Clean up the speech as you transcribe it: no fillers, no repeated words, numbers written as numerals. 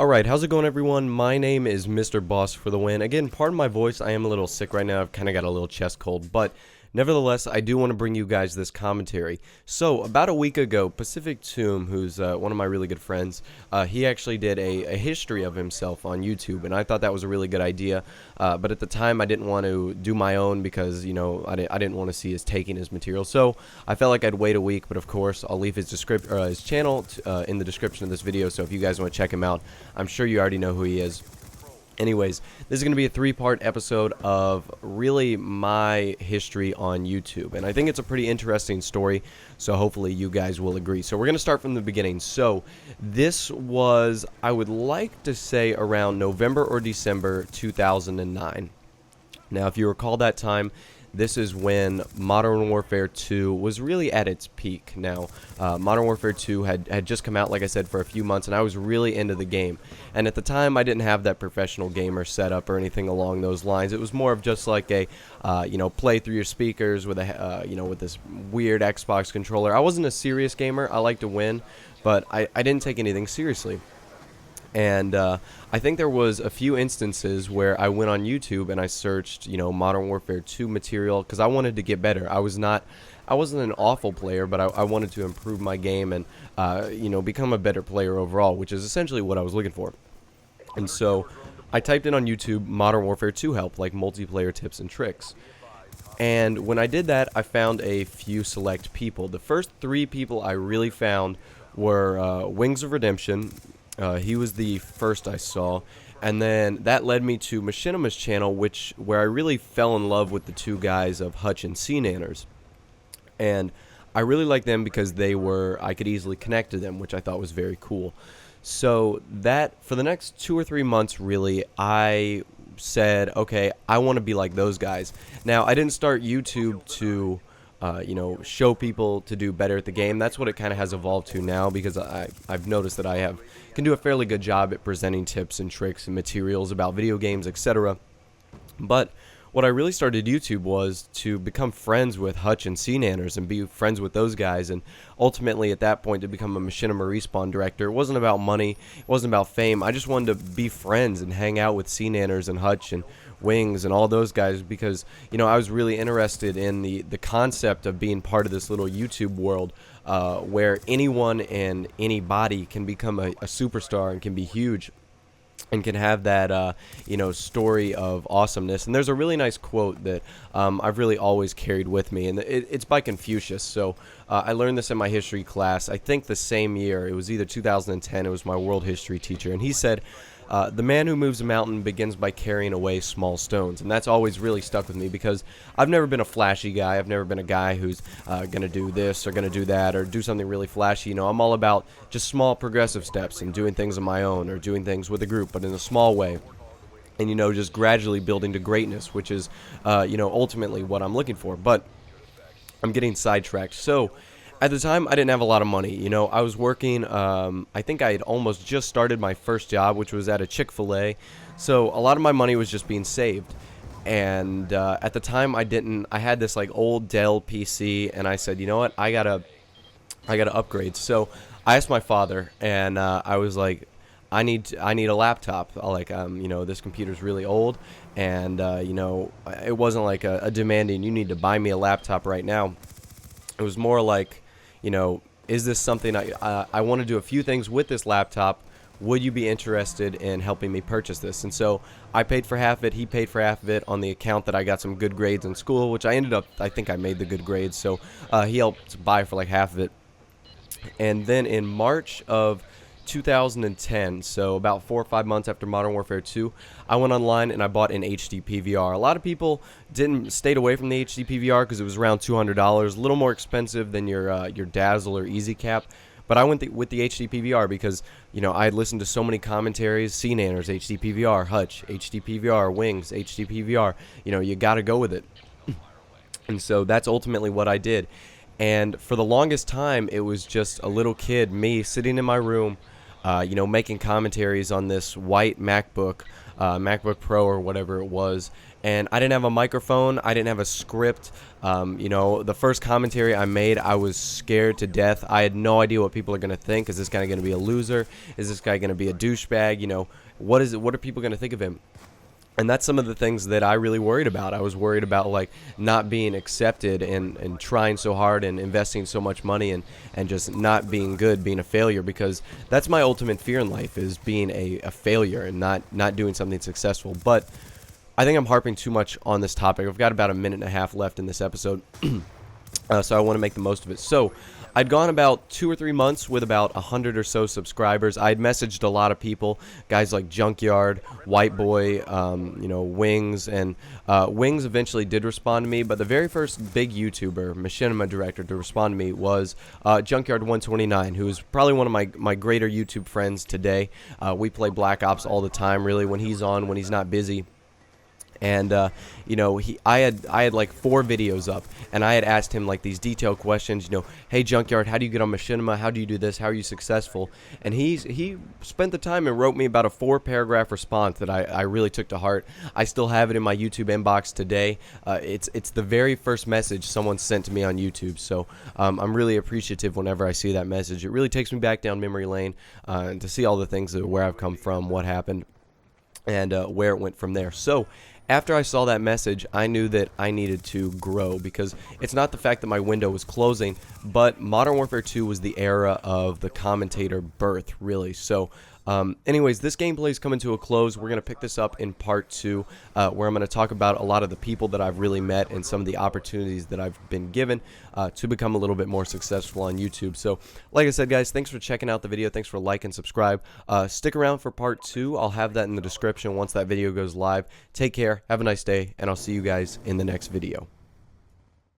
Alright, how's it going everyone? My name is Mr. Boss for the win. Again, pardon my voice, I am a little sick right now, I've kind of got a little chest cold, but nevertheless, I do want to bring you guys this commentary. So, about a week ago, Pacific Tomb, who's one of my really good friends, he actually did a history of himself on YouTube, and I thought that was a really good idea, but at the time I didn't want to do my own because, you know, I didn't want to see his taking his material, so I felt like I'd wait a week, but of course, I'll leave his channel in the description of this video, so if you guys want to check him out, I'm sure you already know who he is. Anyways, this is going to be a three-part episode of really my history on YouTube, and I think it's a pretty interesting story, so hopefully you guys will agree. So we're going to start from the beginning. So this was, I would like to say, around November or December 2009. Now, if you recall that time, this is when Modern Warfare 2 was really at its peak. Now, Modern Warfare 2 had just come out, like I said, for a few months, and I was really into the game. And at the time, I didn't have that professional gamer setup or anything along those lines. It was more of just like a, play through your speakers with a, with this weird Xbox controller. I wasn't a serious gamer. I like to win, but I didn't take anything seriously. And I think there was a few instances where I went on YouTube and I searched, Modern Warfare 2 material because I wanted to get better. I wasn't an awful player, but I wanted to improve my game and, become a better player overall, which is essentially what I was looking for. And so I typed in on YouTube Modern Warfare 2 help, like multiplayer tips and tricks. And when I did that, I found a few select people. The first three people I really found were Wings of Redemption. He was the first I saw, and then that led me to Machinima's channel, where I really fell in love with the two guys of Hutch and C-Nanners. And I really liked them because I could easily connect to them, which I thought was very cool. So that, for the next 2 or 3 months, really, I said, okay, I want to be like those guys. Now, I didn't start YouTube to show people to do better at the game. That's what it kind of has evolved to now, because I've noticed that I can do a fairly good job at presenting tips and tricks and materials about video games, etc. But what I really started YouTube was to become friends with Hutch and C-Nanners and be friends with those guys, and ultimately at that point to become a Machinima Respawn director. It wasn't about money, it wasn't about fame. I just wanted to be friends and hang out with C-Nanners and Hutch and Wings and all those guys because, I was really interested in the concept of being part of this little YouTube world where anyone and anybody can become a superstar and can be huge and can have that, story of awesomeness. And there's a really nice quote that I've really always carried with me, and it's by Confucius. So I learned this in my history class, I think the same year. It was either 2010, it was my world history teacher, and he said, the man who moves a mountain begins by carrying away small stones. And that's always really stuck with me because I've never been a flashy guy. I've never been a guy who's going to do this or going to do that or do something really flashy. I'm all about just small progressive steps and doing things on my own or doing things with a group, but in a small way. And, just gradually building to greatness, which is, ultimately what I'm looking for. But I'm getting sidetracked. So at the time, I didn't have a lot of money. I was working, I think I had almost just started my first job, which was at a Chick-fil-A. So a lot of my money was just being saved. And at the time, I had this like old Dell PC, and I said, you know what, I gotta upgrade. So I asked my father, and I was like, I need a laptop. This computer's really old, and it wasn't like a demanding, you need to buy me a laptop right now. It was more like, is this something I want to do a few things with this laptop? Would you be interested in helping me purchase this? And so I paid for half of it. He paid for half of it on the account that I got some good grades in school, which I think I made the good grades. So he helped buy for like half of it. And then in March of 2010, so about 4 or 5 months after Modern Warfare 2, I went online and I bought an HD PVR. A lot of people stayed away from the HD PVR because it was around $200, a little more expensive than your Dazzle or Easy Cap. But I went with the HD PVR because, I had listened to so many commentaries, C-Nanners, HD PVR, Hutch, HD PVR, Wings, HD PVR. You got to go with it. And so that's ultimately what I did. And for the longest time, it was just a little kid, me, sitting in my room, making commentaries on this white MacBook MacBook Pro or whatever it was, and I didn't have a microphone, I didn't have a script. You know, the first commentary I made, I was scared to death. I had no idea what people are going to think. Is this guy going to be a loser? Is this guy going to be a douchebag? You know, what are people going to think of him? And that's some of the things that I really worried about. I was worried about like not being accepted and trying so hard and investing so much money and just not being good, being a failure, because that's my ultimate fear in life, is being a failure and not doing something successful. But I think I'm harping too much on this topic. I've got about a minute and a half left in this episode. So I want to make the most of it. So I'd gone about 2 or 3 months with about 100 or so subscribers. I'd messaged a lot of people, guys like Junkyard, White Boy, you know, Wings, and Wings eventually did respond to me. But the very first big YouTuber, machinima director, to respond to me was Junkyard 129, who is probably one of my greater YouTube friends today. We play Black Ops all the time, really, when he's on, when he's not busy. And you know, I had like 4 videos up, and I had asked him like these detailed questions. You know, hey Junkyard, how do you get on machinima? How do you do this? How are you successful? And he spent the time and wrote me about a 4-paragraph response that I really took to heart. I still have it in my YouTube inbox today. It's the very first message someone sent to me on YouTube. So I'm really appreciative whenever I see that message. It really takes me back down memory lane to see all the things that where I've come from, what happened, and where it went from there. So after I saw that message, I knew that I needed to grow, because it's not the fact that my window was closing, but Modern Warfare 2 was the era of the commentator birth, really. So anyways, this gameplay is coming to a close. We're going to pick this up in part 2, where I'm going to talk about a lot of the people that I've really met and some of the opportunities that I've been given to become a little bit more successful on YouTube. So like I said, guys, thanks for checking out the video. Thanks for like and subscribe. Stick around for part 2. I'll have that in the description once that video goes live. Take care, have a nice day, and I'll see you guys in the next video.